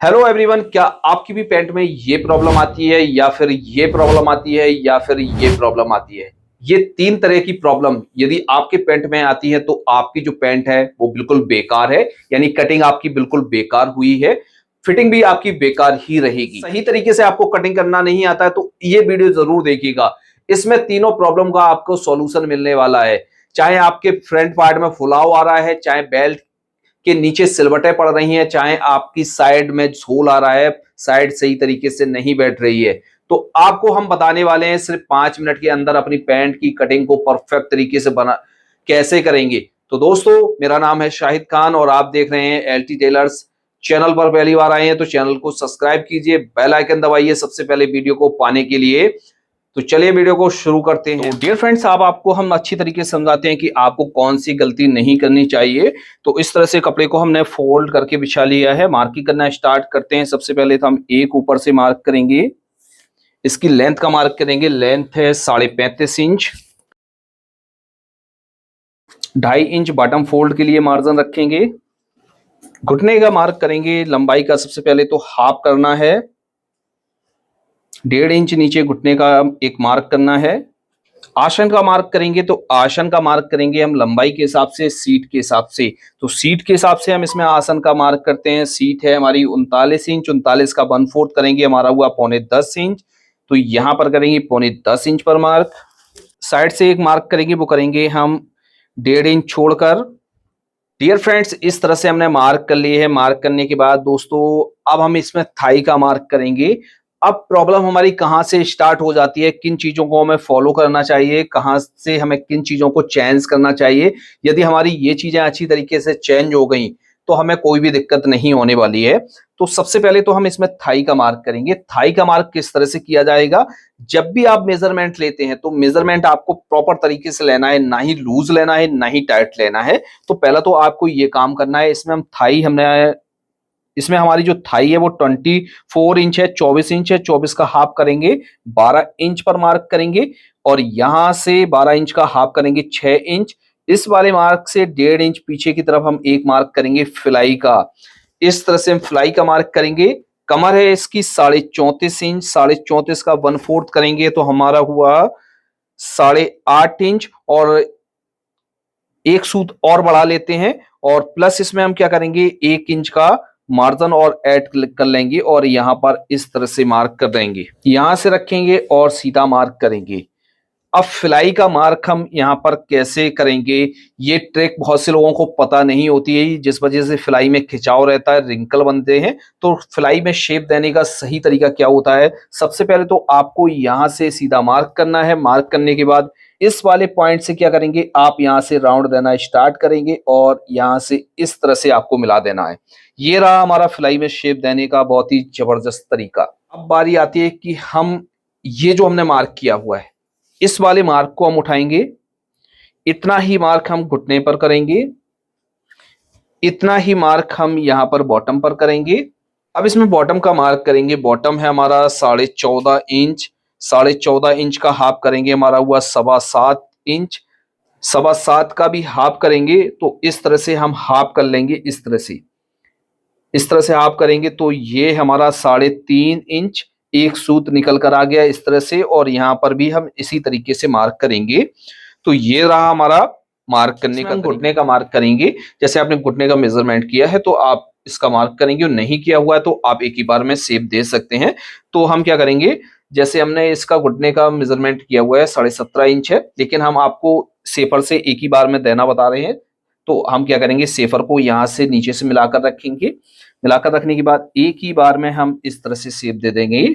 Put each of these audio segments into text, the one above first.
Hello everyone, क्या आपकी भी पैंट में ये प्रॉब्लम आती है या फिर ये प्रॉब्लम आती है या फिर ये प्रॉब्लम आती है? ये तीन तरह की प्रॉब्लम यदि आपके पैंट में आती है तो आपकी जो पैंट है वो बिल्कुल बेकार है, यानी कटिंग आपकी बिल्कुल बेकार हुई है, फिटिंग भी आपकी बेकार ही रहेगी। सही तरीके से आपको कटिंग करना नहीं आता है तो ये वीडियो जरूर देखिएगा। इसमें तीनों प्रॉब्लम का आपको सॉल्यूशन मिलने वाला है। चाहे आपके फ्रंट पार्ट में फुलाव आ रहा है, चाहे बेल्ट के नीचे सिलवटें पड़ रही हैं, चाहे आपकी साइड में झोल आ रहा है, साइड सही तरीके से नहीं बैठ रही है, तो आपको हम बताने वाले हैं सिर्फ 5 मिनट के अंदर अपनी पैंट की कटिंग को परफेक्ट तरीके से बना कैसे करेंगे। तो दोस्तों, मेरा नाम है शाहिद खान और आप देख रहे हैं एलटी टेलर्स। चैनल पर पहली बार आए हैं तो चैनल को सब्सक्राइब कीजिए, बेल आइकन दबाइए सबसे पहले वीडियो को पाने के लिए। तो चलिए वीडियो को शुरू करते हैं। तो डियर फ्रेंड्स, आपको हम अच्छी तरीके से समझाते हैं कि आपको कौन सी गलती नहीं करनी चाहिए। तो इस तरह से कपड़े को हमने फोल्ड करके बिछा लिया है। मार्किंग करना स्टार्ट करते हैं। सबसे पहले तो हम एक ऊपर से मार्क करेंगे, इसकी लेंथ का मार्क करेंगे। लेंथ है 35.5 इंच। 2.5 इंच बॉटम फोल्ड के लिए मार्जिन रखेंगे। घुटने का मार्क करेंगे। लंबाई का सबसे पहले तो हाफ करना है। 1.5 इंच नीचे घुटने का एक मार्क करना है। आसन का मार्क करेंगे तो आसन का मार्क करेंगे हम लंबाई के हिसाब से, सीट के हिसाब से। तो सीट के हिसाब से हम इसमें आसन का मार्क करते हैं। सीट है हमारी 39 इंच, 39 का 1/4 करेंगे, हमारा हुआ 9.25 इंच। तो यहां पर करेंगे 9.10 इंच पर मार्क। साइड से एक मार्क करेंगे, वो करेंगे हम 1.5 इंच छोड़कर। डियर फ्रेंड्स, इस तरह से हमने मार्क कर लिए है। मार्क करने के बाद दोस्तों, अब हम इसमें थाई का मार्क करेंगे। अब प्रॉब्लम हमारी कहाँ से स्टार्ट हो जाती है, किन चीजों को हमें फॉलो करना चाहिए, कहाँ से हमें किन चीजों को चेंज करना चाहिए। यदि हमारी ये चीजें अच्छी तरीके से चेंज हो गई तो हमें कोई भी दिक्कत नहीं होने वाली है। तो सबसे पहले तो हम इसमें थाई का मार्क करेंगे। थाई का मार्क किस तरह से किया जाएगा? जब भी आप मेजरमेंट लेते हैं तो मेजरमेंट आपको प्रॉपर तरीके से लेना है, ना ही लूज लेना है ना ही टाइट लेना है। तो पहला तो आपको ये काम करना है। इसमें हम थाई इसमें हमारी जो थाई है वो 24 इंच है, 24 इंच है। 24 का हाफ करेंगे, 12 इंच पर मार्क करेंगे। और यहां से 12 इंच का हाफ करेंगे 6 इंच। इस वाले मार्क से 1.5 इंच पीछे की तरफ हम एक मार्क करेंगे फिलाई का। इस तरह से हम फिलाई का मार्क करेंगे। कमर है इसकी 34.5 इंच, 34.5 का 1/4 करेंगे तो हमारा हुआ 8.5 इंच। और एक सूत और बढ़ा लेते हैं और प्लस इसमें हम क्या करेंगे, 1 इंच का मार्जिन और ऐड कर लेंगे और यहां पर इस तरह से मार्क कर देंगे। यहां से रखेंगे और सीधा मार्क करेंगे। अब फिलाई का मार्क हम यहाँ पर कैसे करेंगे, ये ट्रिक बहुत से लोगों को पता नहीं होती है, जिस वजह से फिलाई में खिंचाव रहता है, रिंकल बनते हैं। तो फिलाई में शेप देने का सही तरीका क्या होता है? सबसे पहले तो आपको यहाँ से सीधा मार्क करना है। मार्क करने के बाद इस वाले पॉइंट से क्या करेंगे, आप यहाँ से राउंड देना स्टार्ट करेंगे और यहाँ से इस तरह से आपको मिला देना है। ये रहा हमारा फिलाई में शेप देने का बहुत ही जबरदस्त तरीका। अब बारी आती है कि हम ये जो हमने मार्क किया हुआ है, इस वाले मार्क को हम उठाएंगे। इतना ही मार्क हम घुटने पर करेंगे, इतना ही मार्क हम यहां पर बॉटम पर करेंगे। अब इसमें बॉटम का मार्क करेंगे। बॉटम है हमारा 14.5 इंच, 14.5 इंच का हाफ करेंगे, हमारा हुआ 7.25 इंच। 7.25 का भी हाफ करेंगे तो इस तरह से हम हाफ कर लेंगे। इस तरह से हाफ करेंगे तो ये हमारा 3.5 इंच। एक सूत निकल कर आ गया इस तरह से, और यहाँ पर भी हम इसी तरीके से मार्क करेंगे। तो ये रहा हमारा मार्क करने का। घुटने का मार्क करेंगे। जैसे आपने घुटने का मेजरमेंट किया है तो आप इसका मार्क करेंगे, और नहीं किया हुआ है तो आप एक ही बार में शेप दे सकते हैं। तो हम क्या करेंगे, जैसे हमने इसका घुटने का मेजरमेंट किया हुआ है 17.5 इंच है, लेकिन हम आपको शेपर से एक ही बार में देना बता रहे हैं। तो हम क्या करेंगे, शेपर को यहाँ से नीचे से मिलाकर रखेंगे। मिलाकर रखने के बाद एक ही बार में हम इस तरह से शेप दे देंगे।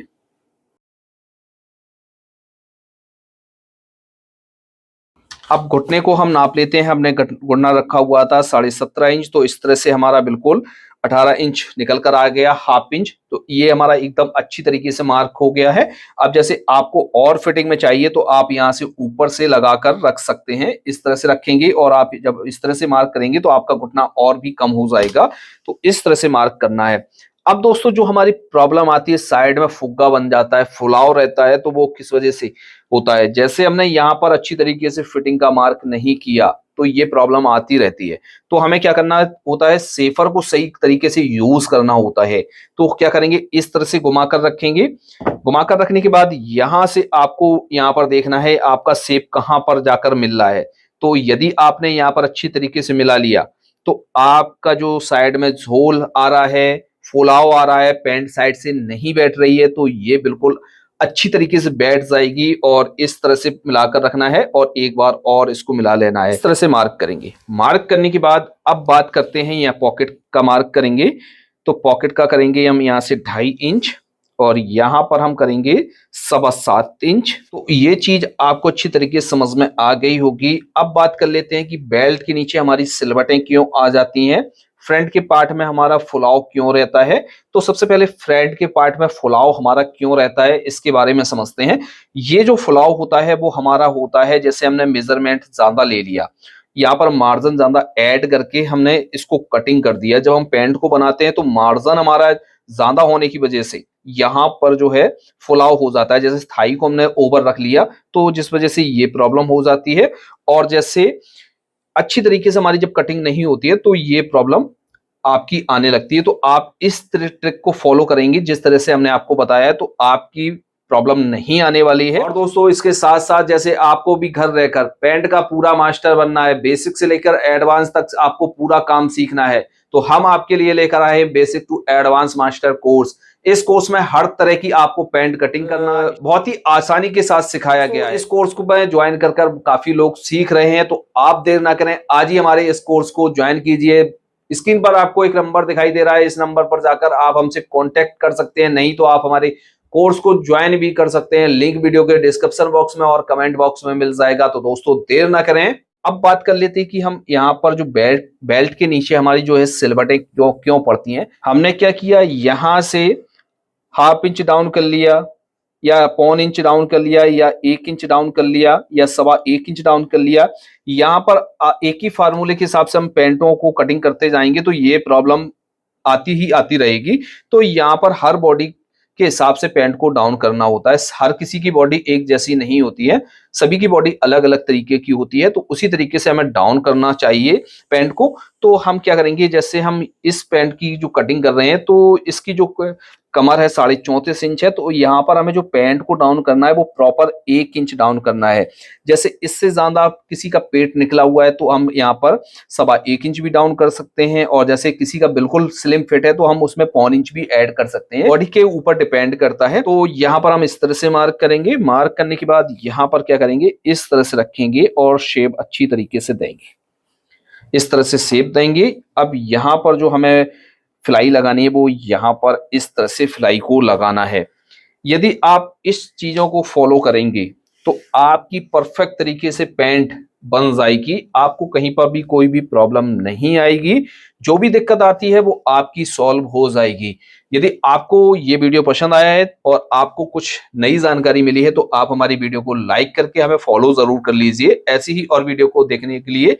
अब घुटने को हम नाप लेते हैं। हमने घुटना रखा हुआ था 17.5 इंच, तो इस तरह से हमारा बिल्कुल 18 इंच निकल कर आ गया, हाफ इंच। तो ये हमारा एकदम अच्छी तरीके से मार्क हो गया है। अब जैसे आपको और फिटिंग में चाहिए तो आप यहाँ से ऊपर से लगाकर रख सकते हैं। इस तरह से रखेंगे और आप जब इस तरह से मार्क करेंगे तो आपका घुटना और भी कम हो जाएगा। तो इस तरह से मार्क करना है। अब दोस्तों, जो हमारी प्रॉब्लम आती है, साइड में फुग्गा बन जाता है, फुलाव रहता है, तो वो किस वजह से होता है? जैसे हमने यहाँ पर अच्छी तरीके से फिटिंग का मार्क नहीं किया तो ये प्रॉब्लम आती रहती है। तो हमें क्या करना होता है, सेफर को सही तरीके से यूज करना होता है। तो क्या करेंगे, इस तरह से घुमाकर रखेंगे। घुमाकर रखने के बाद यहां से आपको यहां पर देखना है आपका सेप कहां पर जाकर मिल रहा है। तो यदि आपने यहाँ पर अच्छी तरीके से मिला लिया तो आपका जो साइड में झोल आ रहा है, फुलाव आ रहा है, पैंट साइड से नहीं बैठ रही है, तो ये बिल्कुल अच्छी तरीके से बैठ जाएगी। और इस तरह से मिलाकर रखना है और एक बार और इसको मिला लेना है। इस तरह से मार्क करेंगे। मार्क करने के बाद अब बात करते हैं यहाँ पॉकेट का मार्क करेंगे। तो पॉकेट का करेंगे हम यहाँ से 2.5 इंच और यहाँ पर हम करेंगे 7.25 इंच। तो ये चीज आपको अच्छी तरीके से समझ में आ गई होगी। अब बात कर लेते हैं कि बेल्ट के नीचे हमारी सिलवटें क्यों आ जाती हैं, फ्रंट के पार्ट में हमारा फुलाव क्यों रहता है। तो सबसे पहले फ्रंट के पार्ट में फुलाव हमारा क्यों रहता है इसके बारे में समझते हैं। ये जो फुलाव होता है वो हमारा होता है, जैसे हमने मेजरमेंट ज्यादा ले लिया, यहाँ पर मार्जिन ज्यादा ऐड करके हमने इसको कटिंग कर दिया। जब हम पैंट को बनाते हैं तो मार्जिन हमारा ज्यादा होने की वजह से यहाँ पर जो है फुलाव हो जाता है। जैसे थाई को हमने ओवर रख लिया तो जिस वजह से ये प्रॉब्लम हो जाती है। और जैसे अच्छी तरीके से हमारी जब कटिंग नहीं होती है तो ये प्रॉब्लम आपकी आने लगती है। तो आप इस ट्रिक को फॉलो करेंगे जिस तरह से हमने आपको बताया है तो आपकी प्रॉब्लम नहीं आने वाली है। और दोस्तों इसके साथ साथ जैसे आपको भी घर रहकर पैंट का पूरा मास्टर बनना है, बेसिक से लेकर एडवांस तक आपको पूरा काम सीखना है, तो हम आपके लिए लेकर आए हैं basic to advance master course. इस कोर्स में हर तरह की आपको पैंट कटिंग करना बहुत ही आसानी के साथ सिखाया गया है। इस कोर्स को मैं ज्वाइन कर काफी लोग सीख रहे हैं, तो आप देर ना करें, आज ही हमारे इस कोर्स को ज्वाइन कीजिए। स्क्रीन पर आपको एक नंबर दिखाई दे रहा है, इस नंबर पर जाकर आप हमसे कांटेक्ट कर सकते हैं, नहीं तो आप हमारे कोर्स को ज्वाइन भी कर सकते हैं। लिंक वीडियो के डिस्क्रिप्शन बॉक्स में और कमेंट बॉक्स में मिल जाएगा। तो दोस्तों देर ना करें, अब बात कर लेते हैं कि हम यहाँ पर जो बेल्ट के नीचे हमारी जो है सिलवटें क्यों पड़ती हैं। हमने क्या किया, यहाँ से 1/2 इंच डाउन कर लिया या 1.25 इंच डाउन कर लिया या 1 इंच डाउन कर लिया या 1.25 इंच डाउन कर लिया। यहाँ पर एक ही फार्मूले के हिसाब से हम पैंटों को कटिंग करते जाएंगे तो ये प्रॉब्लम आती ही आती रहेगी। तो यहाँ पर हर बॉडी के हिसाब से पैंट को डाउन करना होता है। हर किसी की बॉडी एक जैसी नहीं होती है, सभी की बॉडी अलग अलग तरीके की होती है, तो उसी तरीके से हमें डाउन करना चाहिए पैंट को। तो हम क्या करेंगे, जैसे हम इस पैंट की जो कटिंग कर रहे हैं तो इसकी जो कमर है 34.5 इंच है, तो यहाँ पर हमें जो पैंट को डाउन करना है वो प्रॉपर 1 इंच डाउन करना है। जैसे इससे ज्यादा किसी का पेट निकला हुआ है तो हम यहाँ पर 1.25 इंच भी डाउन कर सकते हैं, और जैसे किसी का बिल्कुल स्लिम फिट है तो हम उसमें 1.25 इंच भी ऐड कर सकते हैं। बॉडी के ऊपर डिपेंड करता है। तो यहाँ पर हम इस तरह से मार्क करेंगे। मार्क करने के बाद यहाँ पर क्या करेंगे, इस तरह से रखेंगे और शेप अच्छी तरीके से देंगे, इस तरह से शेप देंगे। अब यहाँ पर जो हमें फ्लाई लगानी है वो यहाँ पर इस तरह से फ्लाई को लगाना है। यदि आप इस चीजों को फॉलो करेंगे तो आपकी परफेक्ट तरीके से पैंट बन जाएगी, आपको कहीं पर भी कोई भी प्रॉब्लम नहीं आएगी। जो भी दिक्कत आती है वो आपकी सॉल्व हो जाएगी। यदि आपको ये वीडियो पसंद आया है और आपको कुछ नई जानकारी मिली है तो आप हमारी वीडियो को लाइक करके हमें फॉलो जरूर कर लीजिए। ऐसी ही और वीडियो को देखने के लिए